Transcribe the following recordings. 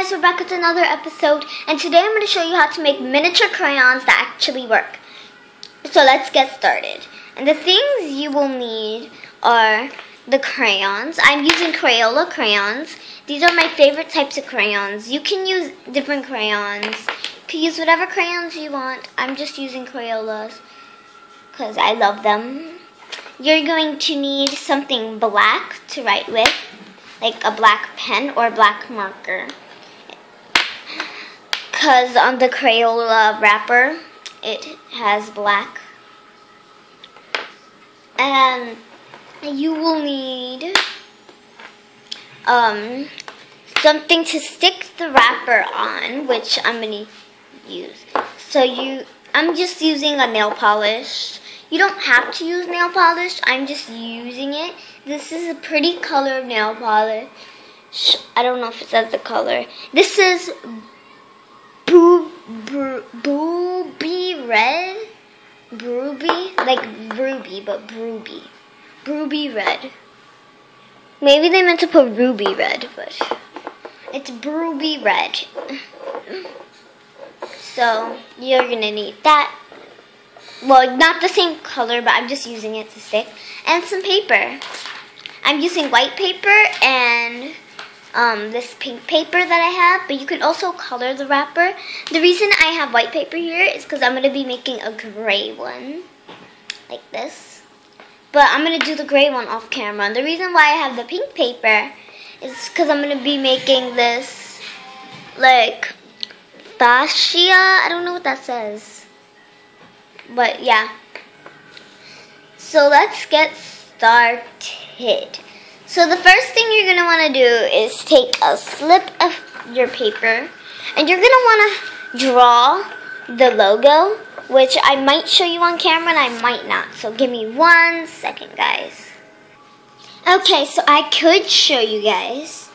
guys, we're back with another episode, and today I'm going to show you how to make miniature crayons that actually work. So let's get started. And the things you will need are the crayons. I'm using Crayola crayons. These are my favorite types of crayons. You can use different crayons. You can use whatever crayons you want. I'm just using Crayolas because I love them. You're going to need something black to write with, like a black pen or black marker. Because on the Crayola wrapper, it has black. And you will need something to stick the wrapper on, which I'm going to use. I'm just using a nail polish. You don't have to use nail polish. I'm just using it. This is a pretty color nail polish. I don't know if it says the color. This is Booby Red. Ruby, like ruby, but Ruby. Ruby Red. Maybe they meant to put Ruby Red, but it's Ruby Red. So you're gonna need that. Well, not the same color, but I'm just using it to stick. And some paper. I'm using white paper and this pink paper that I have, but you can also color the wrapper. The reason I have white paper here is because I'm going to be making a gray one, like this. But I'm going to do the gray one off camera. And the reason why I have the pink paper is because I'm going to be making this, like, fascia. I don't know what that says. But, yeah. So, let's get started. So the first thing you're going to want to do is take a slip of your paper, and you're going to want to draw the logo, which I might show you on camera and I might not. So give me 1 second, guys. Okay, so I could show you guys.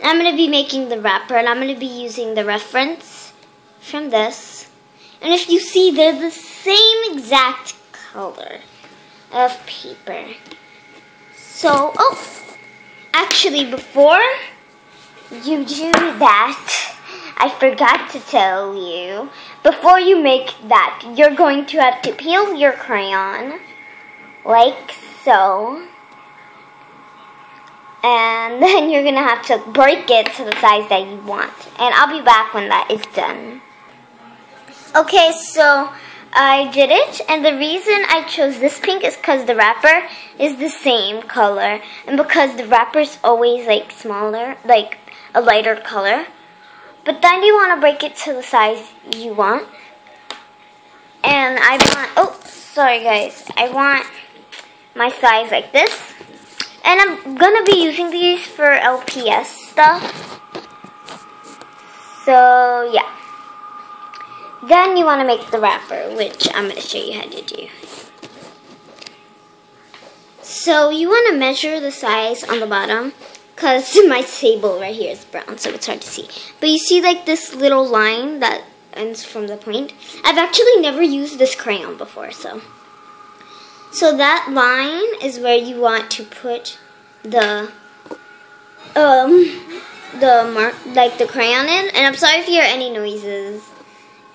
I'm going to be making the wrapper, and I'm going to be using the reference from this. And if you see, they're the same exact color of paper. So, actually, before you do that, I forgot to tell you, before you make that, you're going to have to peel your crayon, like so, and then you're going to have to break it to the size that you want, and I'll be back when that is done. Okay, so I did it, and the reason I chose this pink is because the wrapper is the same color, and because the wrapper is always like smaller, like a lighter color. But then you want to break it to the size you want, and I want my size like this, and I'm gonna be using these for LPS stuff. So yeah. Then you want to make the wrapper, which I'm going to show you how to do. So you want to measure the size on the bottom, because my table right here is brown, so it's hard to see. But you see like this little line that ends from the point? I've actually never used this crayon before, so that line is where you want to put the crayon in. And I'm sorry if you hear any noises.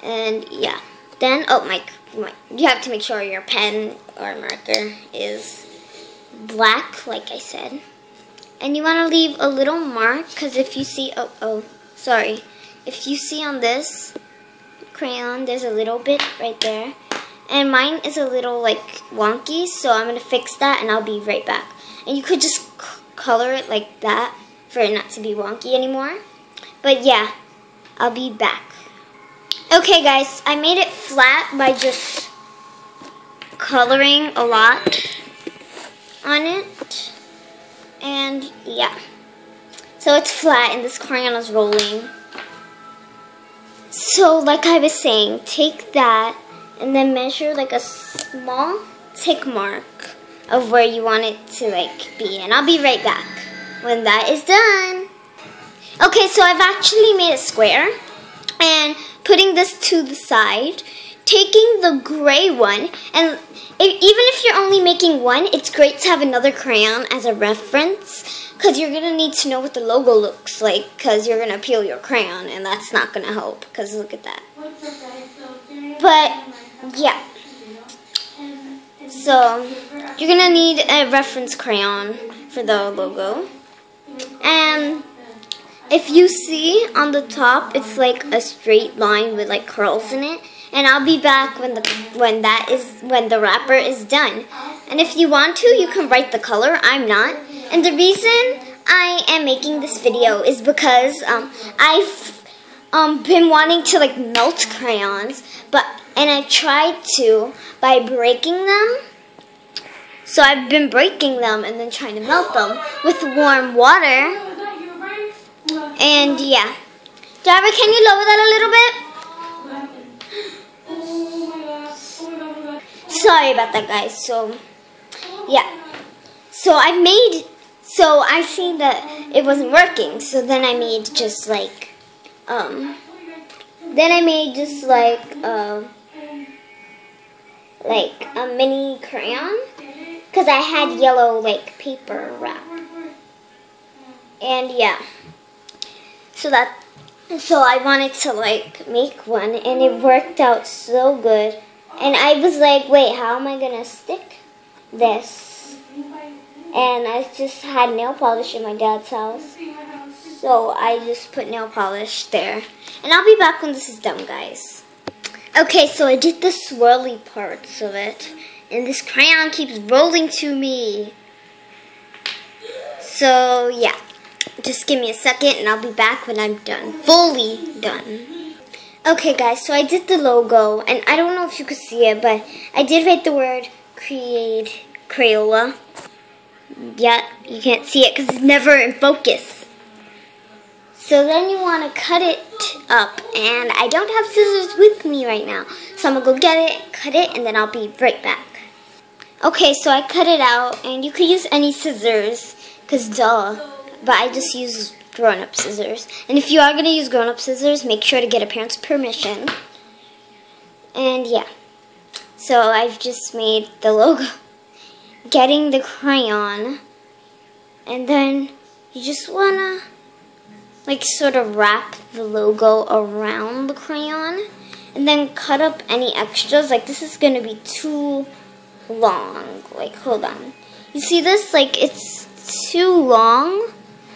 And yeah, then, you have to make sure your pen or marker is black, like I said. And you want to leave a little mark, because if you see, if you see on this crayon, there's a little bit right there. And mine is a little, like, wonky, so I'm going to fix that, and I'll be right back. And you could just color it like that for it not to be wonky anymore. But yeah, I'll be back. Okay guys, I made it flat by just coloring a lot on it, and yeah, so it's flat and this crayon is rolling. So like I was saying, take that and then measure like a small tick mark of where you want it to like be, and I'll be right back when that is done. Okay, so I've actually made a square, and putting this to the side, taking the gray one, and even if you're only making one, it's great to have another crayon as a reference, because you're going to need to know what the logo looks like, because you're going to peel your crayon, and that's not going to help, because look at that. But, yeah. So, you're going to need a reference crayon for the logo. And if you see on the top, it's like a straight line with like curls in it. And I'll be back when the wrapper is done. And if you want to, you can write the color. I'm not. And the reason I am making this video is because I've been wanting to like melt crayons, and I tried to by breaking them. So I've been breaking them and then trying to melt them with warm water. And yeah. Driver, can you lower that a little bit? Sorry about that, guys. So, yeah. So I seen that it wasn't working. So then I made just like, a mini crayon. Because I had yellow, like, paper wrap. And, yeah. So I wanted to, like, make one. And it worked out so good. And I was like, wait, how am I going to stick this? And I just had nail polish in my dad's house. So I just put nail polish there. And I'll be back when this is done, guys. Okay, so I did the swirly parts of it. And this crayon keeps rolling to me. So, yeah. Just give me a second and I'll be back when I'm done. Fully done. Okay, guys, so I did the logo. And I don't know if you could see it, but I did write the word Crayola. Yeah, you can't see it because it's never in focus. So then you want to cut it up. And I don't have scissors with me right now. So I'm going to go get it, cut it, and then I'll be right back. Okay, so I cut it out, and you could use any scissors, because duh, but I just use grown-up scissors. And if you are going to use grown-up scissors, make sure to get a parent's permission. And yeah, so I've just made the logo, getting the crayon, and then you just want to, like, sort of wrap the logo around the crayon, and then cut up any extras. Like, this is going to be too long. Like, hold on. You see this? Like, it's too long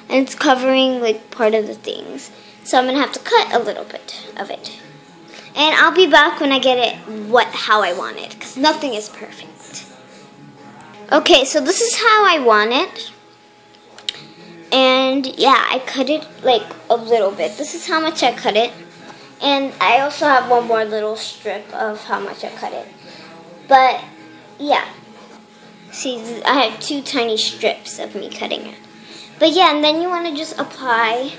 and it's covering like part of the things. So I'm gonna have to cut a little bit of it. And I'll be back when I get it how I want it, because nothing is perfect. Okay, so this is how I want it. And yeah, I cut it like a little bit. This is how much I cut it. And I also have one more little strip of how much I cut it. But yeah, see, I have 2 tiny strips of me cutting it. But yeah, and then you want to just apply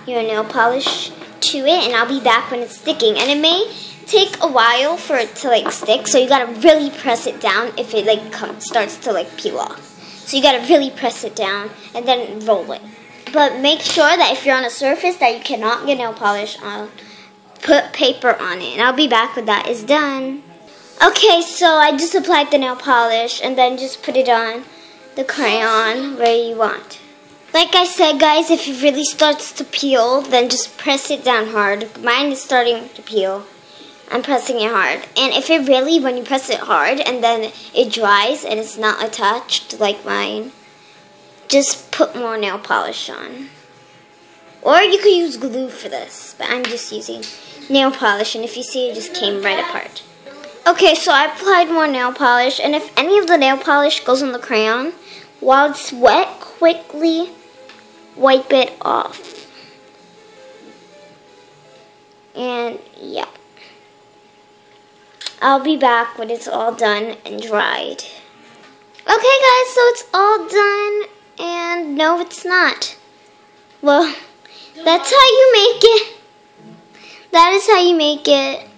your nail polish to it, and I'll be back when it's sticking. And it may take a while for it to like stick, so you gotta really press it down if it like starts to like peel off. So you gotta really press it down and then roll it. But make sure that if you're on a surface that you cannot get nail polish on, put paper on it. And I'll be back when that is done. Okay, so I just applied the nail polish and then just put it on the crayon where you want. Like I said, guys, if it really starts to peel, then just press it down hard. Mine is starting to peel. I'm pressing it hard. And if it really, when you press it hard and then it dries and it's not attached like mine, just put more nail polish on. Or you could use glue for this, but I'm just using nail polish, and if you see, it just came right apart. Okay, so I applied more nail polish, and if any of the nail polish goes on the crayon, while it's wet, quickly wipe it off. And yeah. I'll be back when it's all done and dried. Okay, guys, so it's all done, and no, it's not. Well, that's how you make it. That is how you make it.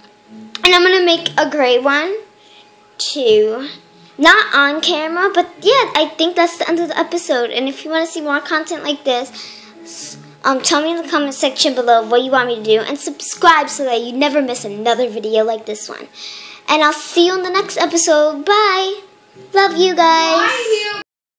And I'm going to make a gray one, too. Not on camera, but yeah, I think that's the end of the episode. And if you want to see more content like this, tell me in the comment section below what you want me to do. And subscribe so that you never miss another video like this one. And I'll see you in the next episode. Bye. Love you guys.